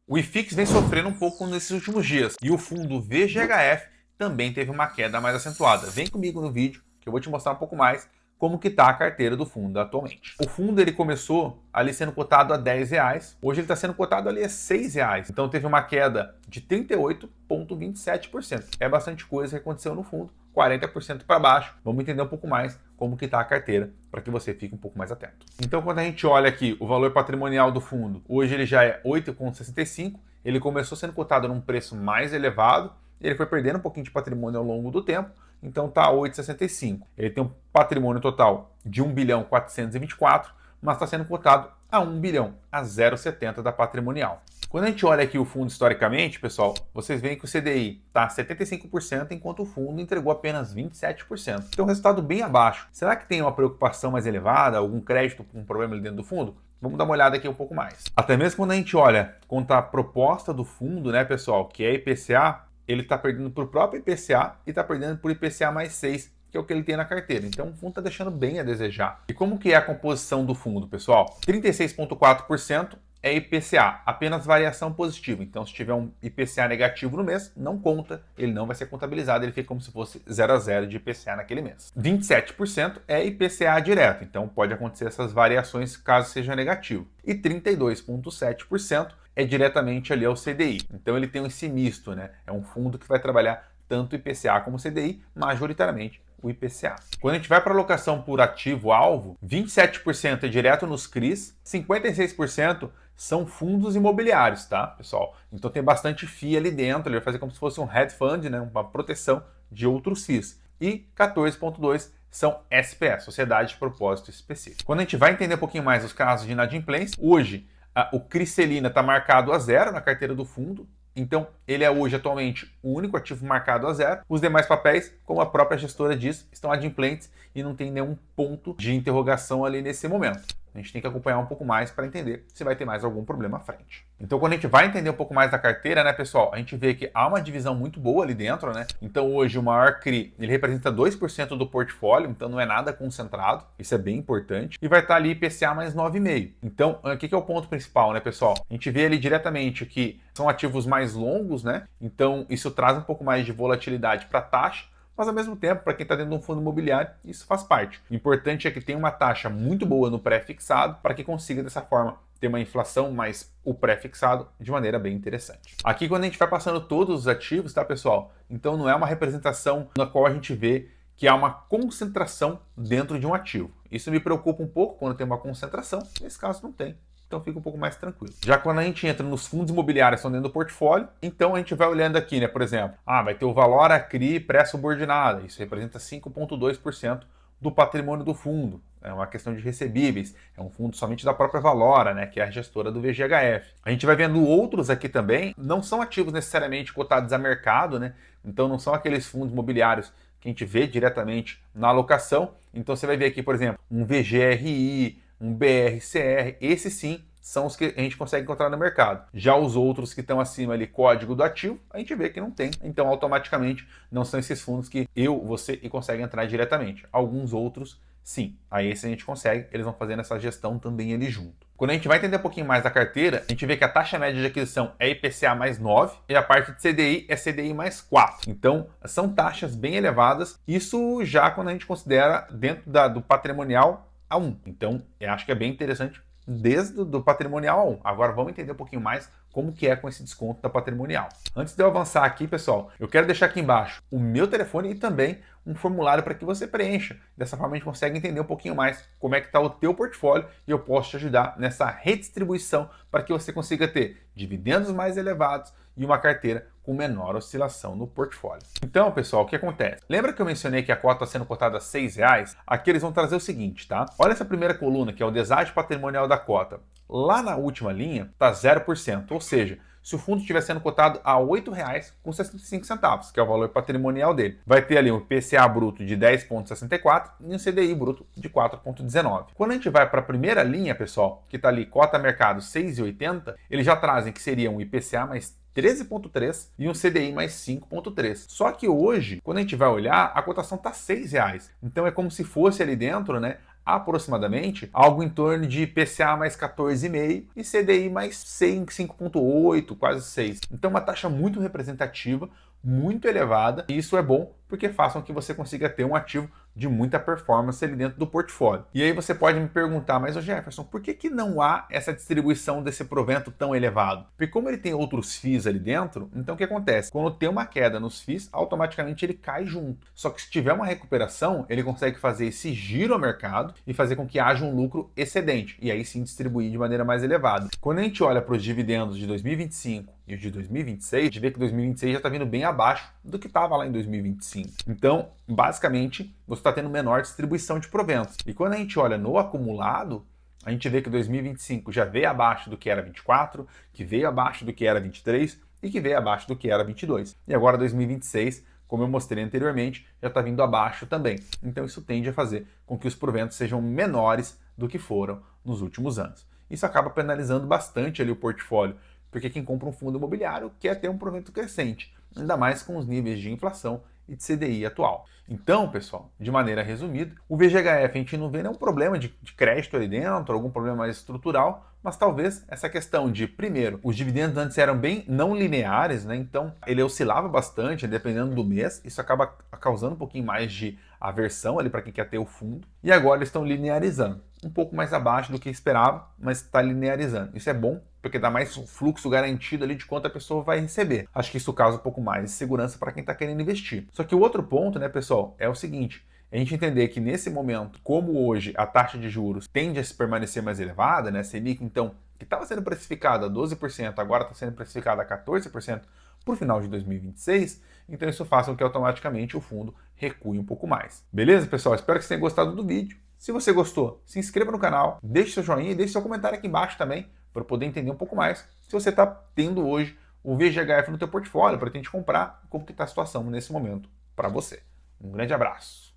O IFIX vem sofrendo um pouco nesses últimos dias e o fundo VGHF também teve uma queda mais acentuada. Vem comigo no vídeo que eu vou te mostrar um pouco mais como que está a carteira do fundo atualmente. O fundo ele começou ali sendo cotado a R$ 10, hoje ele está sendo cotado ali a R$ 6, então teve uma queda de 38,27%. É bastante coisa que aconteceu no fundo, 40% para baixo. Vamos entender um pouco mais como que está a carteira para que você fique um pouco mais atento. Então, quando a gente olha aqui o valor patrimonial do fundo, hoje ele já é 8,65, ele começou sendo cotado num preço mais elevado, ele foi perdendo um pouquinho de patrimônio ao longo do tempo, então está 8,65. Ele tem um patrimônio total de 1 bilhão 424, mas está sendo cotado a 1 bilhão, a 0,70 da patrimonial. Quando a gente olha aqui o fundo historicamente, pessoal, vocês veem que o CDI está 75%, enquanto o fundo entregou apenas 27%. Então, um resultado bem abaixo. Será que tem uma preocupação mais elevada, algum crédito com um problema ali dentro do fundo? Vamos dar uma olhada aqui um pouco mais. Até mesmo quando a gente olha contra a proposta do fundo, né, pessoal, que é IPCA, ele está perdendo por próprio IPCA e está perdendo por IPCA mais 6, que é o que ele tem na carteira. Então o fundo está deixando bem a desejar. E como que é a composição do fundo, pessoal? 36,4% é IPCA, apenas variação positiva. Então se tiver um IPCA negativo no mês, não conta, ele não vai ser contabilizado, ele fica como se fosse 0 a 0 de IPCA naquele mês. 27% é IPCA direto, então pode acontecer essas variações caso seja negativo. E 32,7% é diretamente ali ao CDI. Então ele tem esse misto, né? É um fundo que vai trabalhar tanto IPCA como CDI, majoritariamente o IPCA. Quando a gente vai para a alocação por ativo-alvo, 27% é direto nos CRIs, 56% são fundos imobiliários, tá, pessoal? Então tem bastante FII ali dentro, ele vai fazer como se fosse um hedge fund, né? Uma proteção de outros FIIs. E 14,2% são SPS, Sociedade de Propósito Específico. Quando a gente vai entender um pouquinho mais os casos de inadimplência, hoje o Criselina está marcado a 0 na carteira do fundo, então ele é hoje atualmente o único ativo marcado a 0. Os demais papéis, como a própria gestora diz, estão adimplentes e não tem nenhum ponto de interrogação ali nesse momento. A gente tem que acompanhar um pouco mais para entender se vai ter mais algum problema à frente. Então, quando a gente vai entender um pouco mais da carteira, né, pessoal, a gente vê que há uma divisão muito boa ali dentro, né? Então, hoje, o maior CRI, ele representa 2% do portfólio, então não é nada concentrado, isso é bem importante, e vai estar ali IPCA mais 9,5. Então, o que é o ponto principal, né, pessoal? A gente vê ali diretamente que são ativos mais longos, né? Então, isso traz um pouco mais de volatilidade para a taxa, mas ao mesmo tempo, para quem está dentro de um fundo imobiliário, isso faz parte. O importante é que tenha uma taxa muito boa no pré-fixado para que consiga, dessa forma, ter uma inflação, mas o pré-fixado de maneira bem interessante. Aqui, quando a gente vai passando todos os ativos, tá, pessoal? Então, não é uma representação na qual a gente vê que há uma concentração dentro de um ativo. Isso me preocupa um pouco quando tem uma concentração, nesse caso não tem. Então fica um pouco mais tranquilo. Já quando a gente entra nos fundos imobiliários que estão dentro do portfólio, então a gente vai olhando aqui, né? Por exemplo, vai ter o valor ACRI pré-subordinada, isso representa 5,2% do patrimônio do fundo. É uma questão de recebíveis, é um fundo somente da própria Valora, né, que é a gestora do VGHF. A gente vai vendo outros aqui também, não são ativos necessariamente cotados a mercado, né? Então não são aqueles fundos imobiliários que a gente vê diretamente na alocação. Então você vai ver aqui, por exemplo, um VGRI, um BRCR, esses sim são os que a gente consegue encontrar no mercado. Já os outros que estão acima ali, código do ativo, a gente vê que não tem. Então, automaticamente, não são esses fundos que eu, você e consegue entrar diretamente. Alguns outros, sim. Aí esse a gente consegue, eles vão fazendo essa gestão também ali junto. Quando a gente vai entender um pouquinho mais da carteira, a gente vê que a taxa média de aquisição é IPCA mais 9 e a parte de CDI é CDI mais 4. Então, são taxas bem elevadas. Isso já quando a gente considera dentro do patrimonial a 1. Então, eu acho que é bem interessante desde o patrimonial a 1. Agora vamos entender um pouquinho mais como que é com esse desconto da patrimonial. Antes de eu avançar aqui, pessoal, eu quero deixar aqui embaixo o meu telefone e também um formulário para que você preencha. Dessa forma a gente consegue entender um pouquinho mais como é que está o teu portfólio e eu posso te ajudar nessa redistribuição para que você consiga ter dividendos mais elevados e uma carteira com menor oscilação no portfólio. Então, pessoal, o que acontece? Lembra que eu mencionei que a cota está sendo cotada a R$6? Aqui eles vão trazer o seguinte, tá? Olha essa primeira coluna, que é o deságio patrimonial da cota. Lá na última linha está 0%, ou seja, se o fundo estiver sendo cotado a R$ 8,65, que é o valor patrimonial dele, vai ter ali um IPCA bruto de 10,64 e um CDI bruto de 4,19. Quando a gente vai para a primeira linha, pessoal, que está ali cota mercado 6,80, eles já trazem que seria um IPCA mais 13,3 e um CDI mais 5,3. Só que hoje, quando a gente vai olhar, a cotação está R$ 6. Então é como se fosse ali dentro, né, aproximadamente algo em torno de IPCA mais 14,5 e CDI mais 5,8, quase 6. Então uma taxa muito representativa, muito elevada, e isso é bom porque faz com que você consiga ter um ativo de muita performance ali dentro do portfólio. E aí você pode me perguntar, mas Jefferson, por que não há essa distribuição desse provento tão elevado? Porque como ele tem outros FIIs ali dentro, então o que acontece? Quando tem uma queda nos FIIs, automaticamente ele cai junto. Só que se tiver uma recuperação, ele consegue fazer esse giro ao mercado e fazer com que haja um lucro excedente, e aí sim distribuir de maneira mais elevada. Quando a gente olha para os dividendos de 2025 e o de 2026, a gente vê que 2026 já está vindo bem abaixo do que estava lá em 2025. Então, basicamente, você está tendo menor distribuição de proventos. E quando a gente olha no acumulado, a gente vê que 2025 já veio abaixo do que era 24, que veio abaixo do que era 23 e que veio abaixo do que era 22. E agora 2026, como eu mostrei anteriormente, já está vindo abaixo também. Então isso tende a fazer com que os proventos sejam menores do que foram nos últimos anos. Isso acaba penalizando bastante ali o portfólio, porque quem compra um fundo imobiliário quer ter um provento crescente, ainda mais com os níveis de inflação e de CDI atual. Então, pessoal, de maneira resumida, o VGHF a gente não vê nenhum problema de crédito ali dentro, algum problema mais estrutural, mas talvez essa questão de, primeiro, os dividendos antes eram bem não lineares, né? Então ele oscilava bastante dependendo do mês, isso acaba causando um pouquinho mais de aversão ali para quem quer ter o fundo, e agora eles estão linearizando. Um pouco mais abaixo do que esperava, mas está linearizando. Isso é bom, porque dá mais fluxo garantido ali de quanto a pessoa vai receber. Acho que isso causa um pouco mais de segurança para quem está querendo investir. Só que o outro ponto, né, pessoal, é o seguinte: a gente entender que nesse momento, como hoje a taxa de juros tende a se permanecer mais elevada, né, Selic, então, que estava sendo precificada a 12%, agora está sendo precificada a 14% para o final de 2026, então isso faz com que automaticamente o fundo recue um pouco mais. Beleza, pessoal? Espero que vocês tenham gostado do vídeo. Se você gostou, se inscreva no canal, deixe seu joinha e deixe seu comentário aqui embaixo também, para eu poder entender um pouco mais se você está tendo hoje o VGHF no teu portfólio, para a gente comprar, como que está a situação nesse momento para você. Um grande abraço!